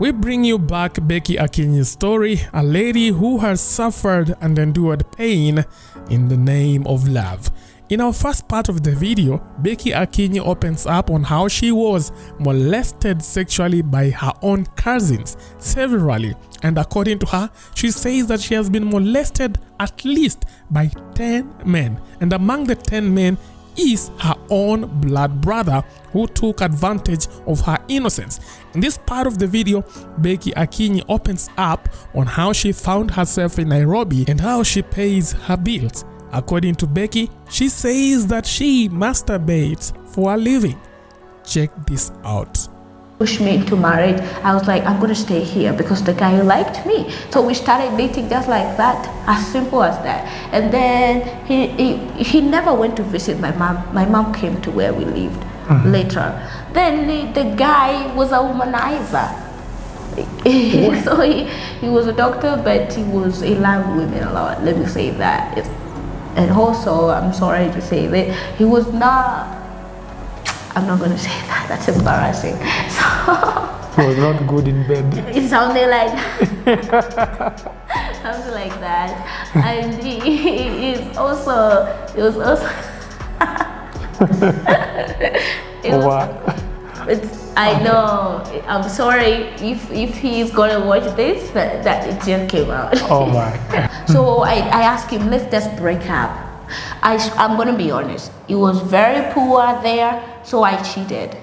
We bring you back Becky Akinyi's story, a lady who has suffered and endured pain in the name of love. In our first part of the video, Becky Akinyi opens up on how she was molested sexually by her own cousins severally, and according to her, she says that she has been molested at least by 10 men, and among the 10 men is her own blood brother who took advantage of her innocence. In this part of the video, Becky Akinyi opens up on how she found herself in Nairobi and how she pays her bills. According to Becky, she says that she masturbates for a living. Check this out. Pushed me into marriage. I was like, I'm gonna stay here because the guy liked me. So we started dating just like that, as simple as that. And then he never went to visit my mom. My mom came to where we lived later. Then the guy was a womanizer. So he was a doctor, but he loved women a lot. Let me say that. And also, I'm sorry to say that he was not. I'm not going to say that, that's embarrassing. So, he was not good in bed. It sounded like something like that. And he was also I know, I'm sorry if he's gonna watch this, but that it just came out. Oh my. So I asked him, let's just break up. I'm gonna be honest, he was very poor there, so I cheated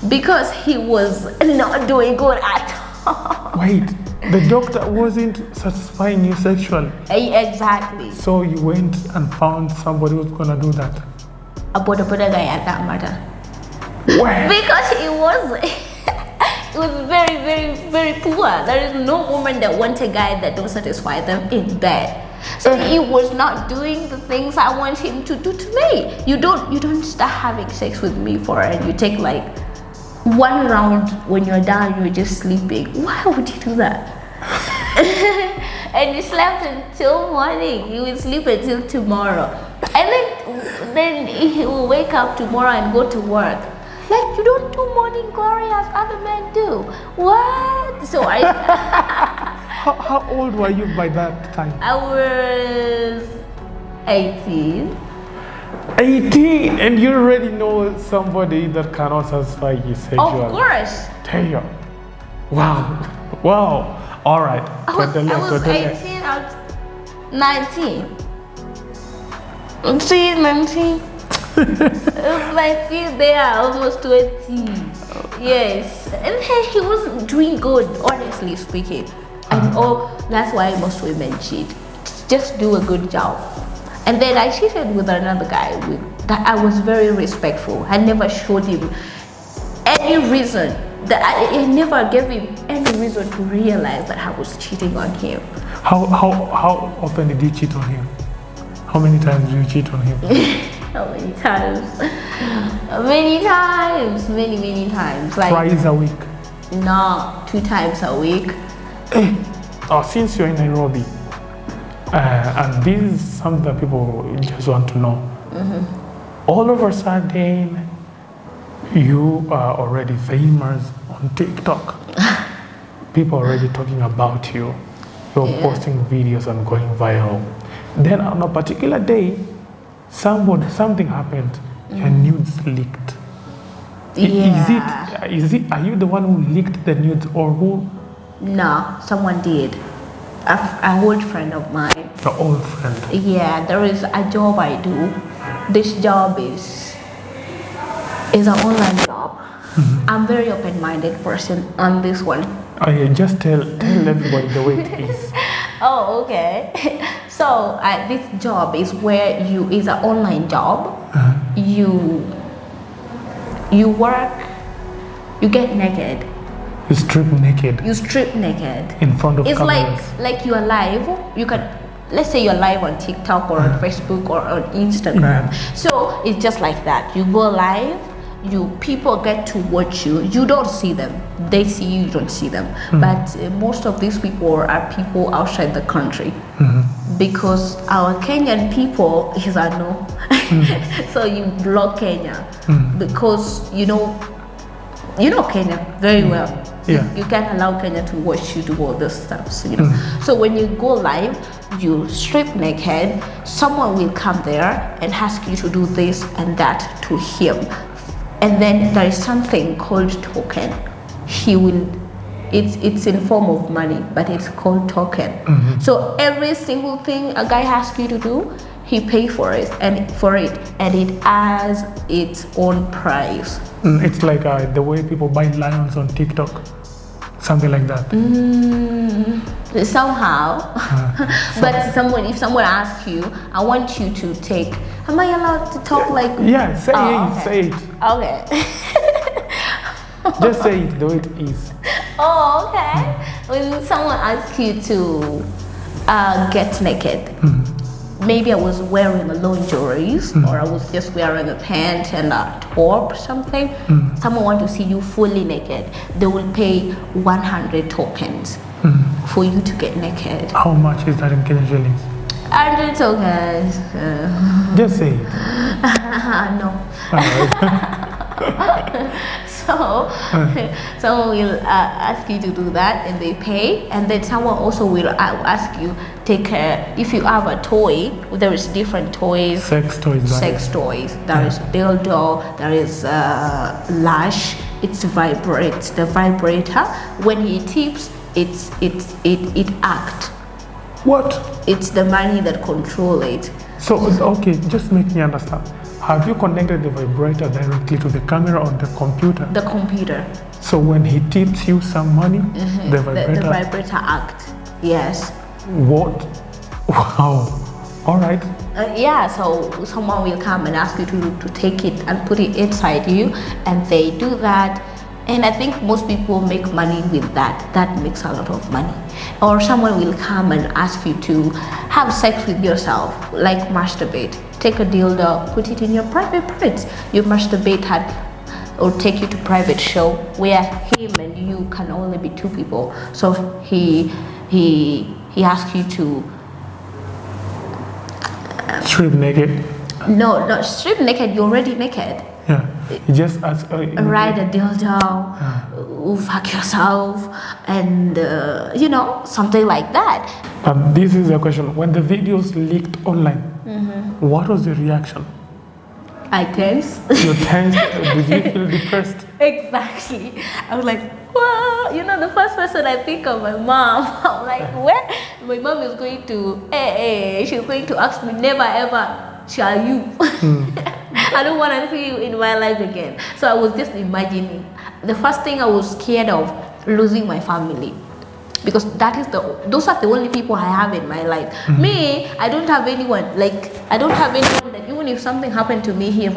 because he was not doing good at all. Wait, the doctor wasn't satisfying you sexually? Exactly. So you went and found somebody who's gonna do that? A Buddha guy at that matter. Where? Because he was very, very, very poor. There is no woman that wants a guy that don't satisfy them in bed. So he was not doing the things I want him to do to me. You don't start having sex with me and you take like one round. When you're done, you're just sleeping. Why would you do that? And he slept until morning. He will sleep until tomorrow, and then he will wake up tomorrow and go to work. Like, you don't do morning glory as other men do. What? So How old were you by that time? I was 18. 18, and you already know somebody that cannot satisfy you sexually. Of course. Damn. Wow. All right. I was 18, I was 19. 19. It was like, they are almost 20. Yes. And then he was doing good, honestly speaking. And that's why most women cheat. Just do a good job. And then I cheated with another guy that I was very respectful. I never showed him any reason. I never gave him any reason to realize that I was cheating on him. How often did you cheat on him? How many times did you cheat on him? How many times? Many times. Like twice a week? No, 2 times a week. Since you're in Nairobi, and this is something that people just want to know, all of a sudden, you are already famous on TikTok. People are already talking about you. You're posting videos and going viral. Then on a particular day, something happened. Your nudes leaked. Yeah. Are you the one who leaked the nudes, or who? No, someone did. An old friend of mine. Your old friend? Yeah, there is a job I do. This job is an online job. I'm very open-minded person on this one. Oh yeah, just tell everybody the way it is. Oh, okay. So this job is is an online job. You work, you get naked. You strip naked. You strip naked. In front of cameras. It's like you are live. You can, let's say you're live on TikTok or on Facebook or on Instagram. So it's just like that. You go live, people get to watch you. You don't see them. They see you, you don't see them. But most of these people are people outside the country. Because our Kenyan people is a no. So you block Kenya because you know Kenya very well. You can't allow Kenya to watch you do all this stuff, you know. So when you go live, you strip naked, someone will come there and ask you to do this and that to him. And then there is something called token. He will, it's in form of money, but it's called token. So every single thing a guy asks you to do, he pay for it, and it has its own price. It's like the way people buy lions on TikTok, something like that. Somehow. But if someone asks you, I want you to take, am I allowed to talk like? Yeah, say it, say it. Okay. Just say it the way it is. Oh, okay. When someone asks you to get naked, maybe I was wearing a lingerie, or I was just wearing a pant and a top or something. Someone wants to see you fully naked. They will pay 100 tokens for you to get naked. How much is that in Kenyan shillings? 100 tokens. Just say it. No. So someone will ask you to do that, and they pay. And then someone also will ask you, take care. If you have a toy, there is different toys. Sex toys. Sex toys. There is dildo. There is lash. It's vibrates. The vibrator. When he tips, it acts. What? It's the money that control it. So okay, just make me understand. Have you connected the vibrator directly to the camera on the computer? The computer. So when he tips you some money, the vibrator acts. Yes. What? Wow. All right. Yeah, so someone will come and ask you to take it and put it inside you, and they do that. And I think most people make money with that. That makes a lot of money. Or someone will come and ask you to have sex with yourself, like masturbate. Take a dildo, put it in your private parts. You masturbate or take you to private show where him and you can only be two people. So he asks you to strip naked. No, not strip naked. You're already naked. Yeah, he just asks. Ride a dildo, fuck yourself, and something like that. This is a question. When the videos leaked online, what was the reaction? I tensed. You tensed? Did you feel depressed? Exactly. I was like, wow. The first person I think of, my mom. I'm like, where? My mom is going to, she's going to ask me, never ever shall you. I don't want to see you in my life again. So I was just imagining. The first thing I was scared of, losing my family. Because those are the only people I have in my life. Me, I don't have anyone. I don't have anyone that even if something happened to me here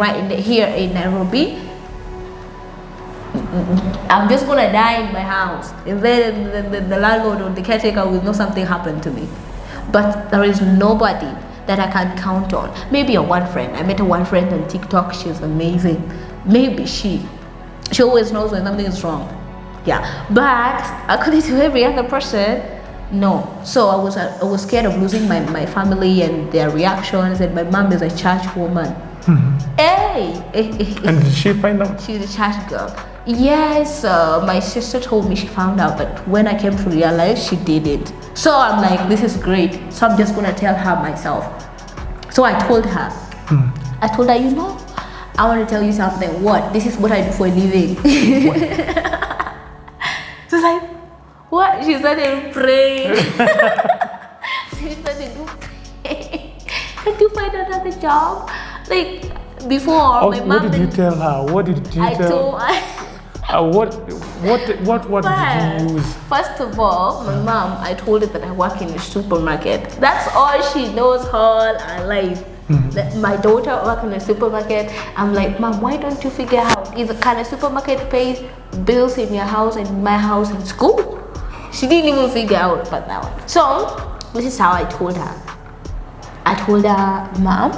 in Nairobi, I'm just gonna die in my house. And then the landlord or the caretaker will know something happened to me. But there is nobody that I can count on. Maybe one friend. I met one friend on TikTok. She's amazing. Maybe she always knows when something is wrong. Yeah, but according to every other person, no. So I was scared of losing my family and their reactions. And my mom is a church woman. Hey. And did she find out? She's a church girl. Yes, my sister told me she found out, but when I came to realize, she didn't. So I'm like, this is great. So I'm just gonna tell her myself. So I told her. I told her, I want to tell you something. What? This is what I do for a living. She's like, what? She started praying. She started to pray. Can you find another job? Before, my mom. What did you tell her? What did you tell her? What did you use? First of all, my mom, I told her that I work in a supermarket. That's all she knows all her life. My daughter works in a supermarket. I'm like, Mom, why don't you figure out if can a supermarket pay bills in your house and my house and school? She didn't even figure out about that one. So this is how I told her. I told her, Mom,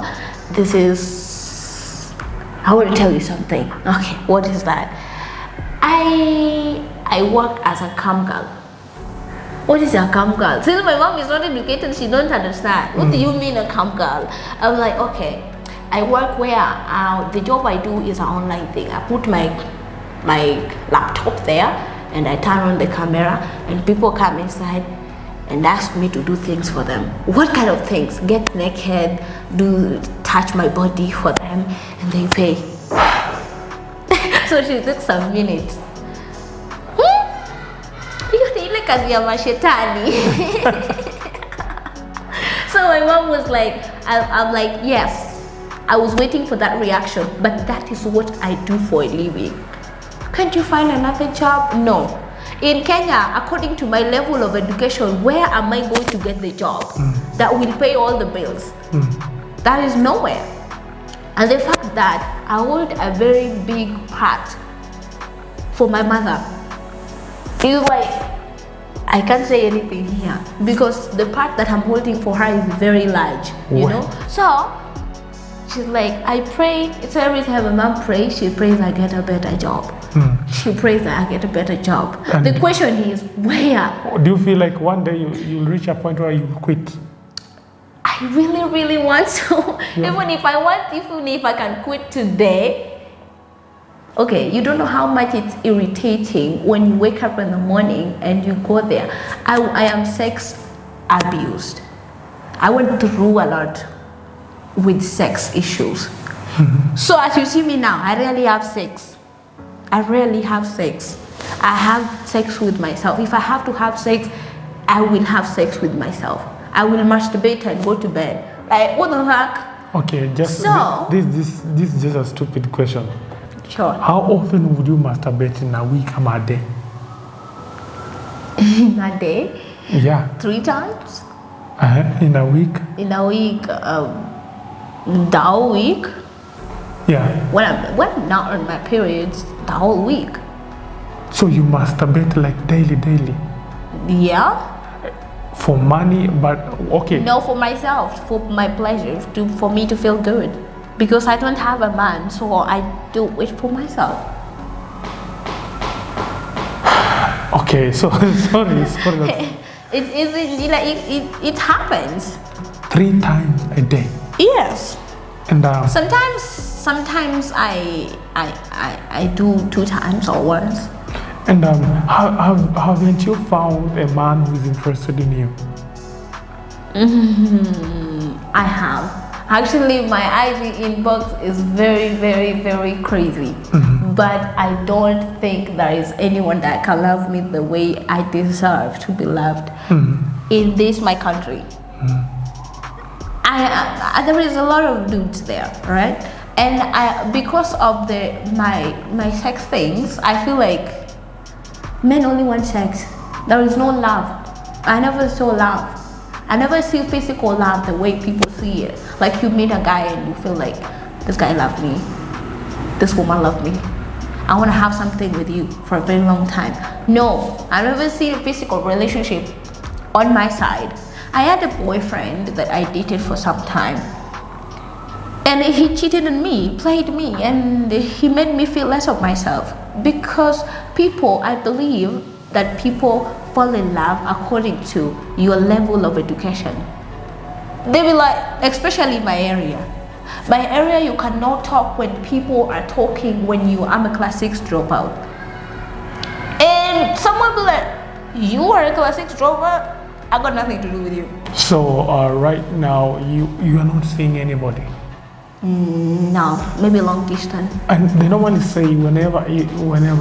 I want to tell you something. Okay, what is that? I work as a cam girl. What is a cam girl? Since my mom is not educated, she don't understand. What do you mean a cam girl? I'm like, okay, I work where the job I do is an online thing. I put my laptop there and I turn on the camera and people come inside and ask me to do things for them. What kind of things? Get naked, touch my body for them, and they pay. So she took some minutes. Hiyo ni ile kazi ya mashetani. So my mom was like, I'm like, yes, I was waiting for that reaction, but that is what I do for a living. Can't you find another job? No. In Kenya, according to my level of education, where am I going to get the job that will pay all the bills? That is nowhere. And the fact that I hold a very big part for my mother, it's like, I can't say anything here because the part that I'm holding for her is very large, you know? So, she's like, I pray, so every time my mom prays, she prays I get a better job. She prays that I get a better job. And the question is, where? Do you feel like one day you'll reach a point where you quit? I really, really want to. Yeah. Even if I can quit today. Okay, you don't know how much it's irritating when you wake up in the morning and you go there. I am sex abused. I went through a lot with sex issues. So as you see me now, I rarely have sex. I rarely have sex. I have sex with myself. If I have to have sex, I will have sex with myself. I will masturbate and go to bed. Like, what the heck? Okay, just so, this is just a stupid question. Sure. How often would you masturbate in a week or a day? In a day? Yeah. 3 times? In a week? In a week, the whole week? Yeah. When I'm not on my periods, the whole week. So you masturbate like daily? Yeah. For money, but okay. No, for myself, for my pleasure, for me to feel good. Because I don't have a man, so I do it for myself. Okay, so sorry. It happens. 3 times a day. Yes. And sometimes I do 2 times or once. And haven't you found a man who is interested in you? I have. Actually, my IG inbox is very, very, very crazy. But I don't think there is anyone that can love me the way I deserve to be loved in this my country. There is a lot of dudes there, right? And because of my sex things, I feel like men only want sex. There is no love. I never saw love. I never see physical love the way people see it. Like you meet a guy and you feel like, this guy loved me. This woman loved me. I want to have something with you for a very long time. No, I never see a physical relationship on my side. I had a boyfriend that I dated for some time. And he cheated on me, played me, and he made me feel less of myself. Because I believe that people fall in love according to your level of education. They be like, especially my area. My area, you cannot talk when people are talking when I'm a class 6 dropout. And someone be like, you are a class 6 dropout? I got nothing to do with you. So right now, you are not seeing anybody? No, maybe long distance. And they normally say whenever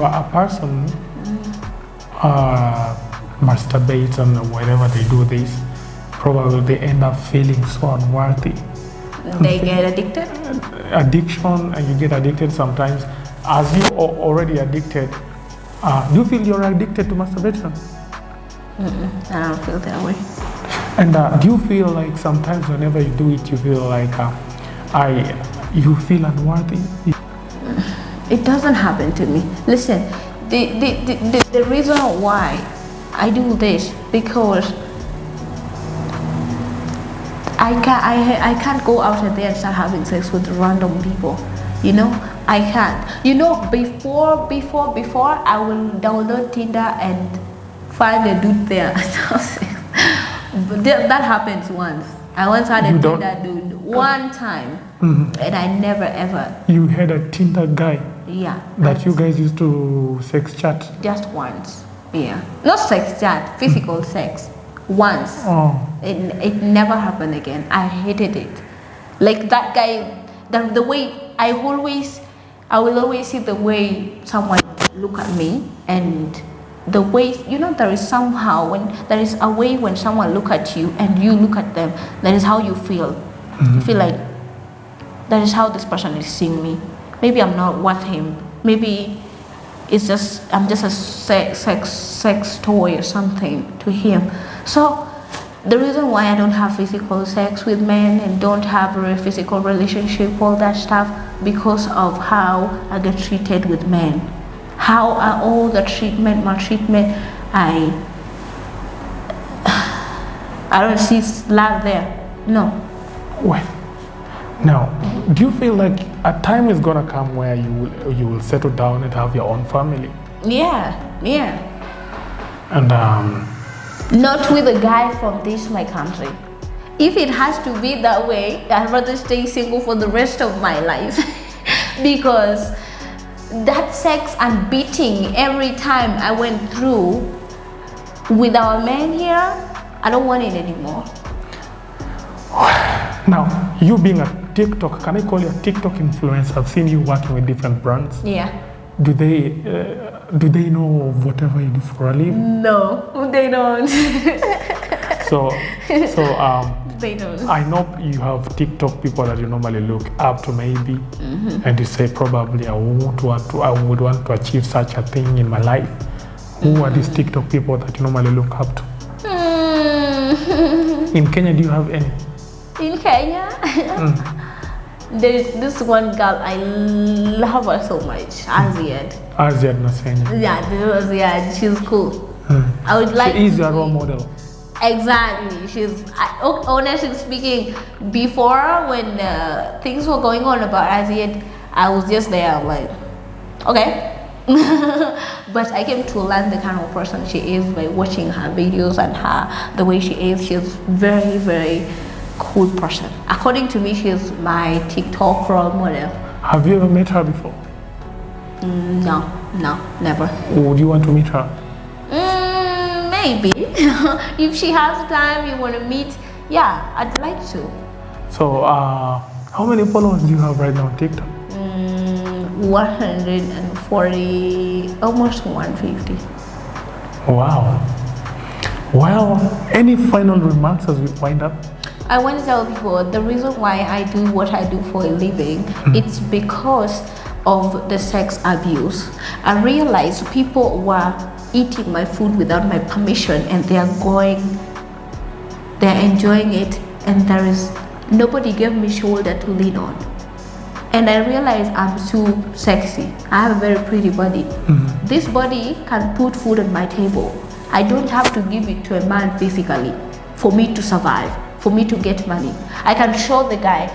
a person masturbates and whenever they do this, probably they end up feeling so unworthy. They get addicted? Addiction, and you get addicted sometimes. As you are already addicted, do you feel you're addicted to masturbation? I don't feel that way. And do you feel like sometimes whenever you do it, you feel like you feel unworthy? It doesn't happen to me. Listen, the reason why I do this, because I can't go out there and start having sex with random people. You know, I can't. You know, before I will download Tinder and find a dude there. But that happens once. I once had a Tinder dude one time, and I never ever. You had a Tinder guy? Yeah. That you guys used to sex chat? Just once. Yeah. Not sex chat, physical sex. Once. Oh. It never happened again. I hated it. Like that guy, the way I will always see the way someone look at me, and the way, there is somehow a way when someone look at you and you look at them, that is how you feel. You feel like that is how this person is seeing me. Maybe I'm not worth him. Maybe I'm just a sex toy or something to him. So the reason why I don't have physical sex with men and don't have a physical relationship, all that stuff, because of how I get treated with men. How all the maltreatment, I don't see love there. No. Well, now, do you feel like a time is gonna come where you will settle down and have your own family? Yeah. And not with a guy from my country. If it has to be that way, I'd rather stay single for the rest of my life. Because that sex and beating every time I went through with our man here, I don't want it anymore. Now, you being a TikTok, can I call you a TikTok influencer? I've seen you working with different brands. Yeah. Do they know of whatever you do for a living? No, they don't. So they don't. I know you have TikTok people that you normally look up to, maybe, and you say probably I would want to achieve such a thing in my life. Who are these TikTok people that you normally look up to? In Kenya, do you have any? In Kenya, there is this one girl, I love her so much, Aziad. Aziad Nasenya. Yeah, this was Aziad. She's cool. I would like. She is your role model. Exactly. Honestly speaking, before when things were going on about Aziad, I was just there. I'm like, okay. But I came to learn the kind of person she is by watching her videos and the way she is. She's very, very cool person. According to me, she's my TikTok role model. Have you ever met her before? No, never. Would you want to meet her? Maybe. If she has time, you want to meet, yeah, I'd like to. So, how many followers do you have right now on TikTok? 140, almost 150. Wow. Well, any final remarks as we wind up? I want to tell people the reason why I do what I do for a living, it's because of the sex abuse. I realized people were eating my food without my permission, and they're enjoying it, and nobody gave me shoulder to lean on. And I realized I'm too sexy. I have a very pretty body. This body can put food on my table. I don't have to give it to a man physically for me to survive, for me to get money. I can show the guy,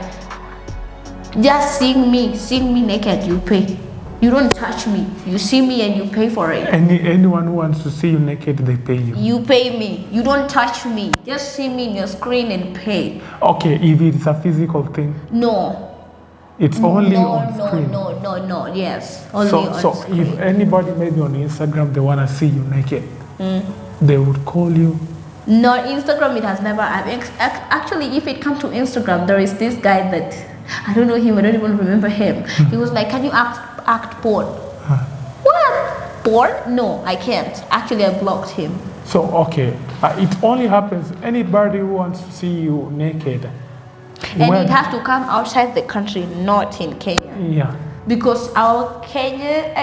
just seeing me naked, you pay. You don't touch me. You see me and you pay for it. Anyone who wants to see you naked, they pay you. You pay me. You don't touch me. Just see me in your screen and pay. Okay, if it's a physical thing. No. It's only on screen. No. Yes. Only on screen. If anybody maybe on Instagram, they want to see you naked, they would call you. No, Instagram, it has never. Actually, if it comes to Instagram, there is this guy that, I don't know him, I don't even remember him. He was like, can you act porn? What? Porn? No, I can't. Actually, I blocked him. So, okay, it only happens, anybody who wants to see you naked. And it has to come outside the country, not in Kenya. Yeah. Because our Kenya,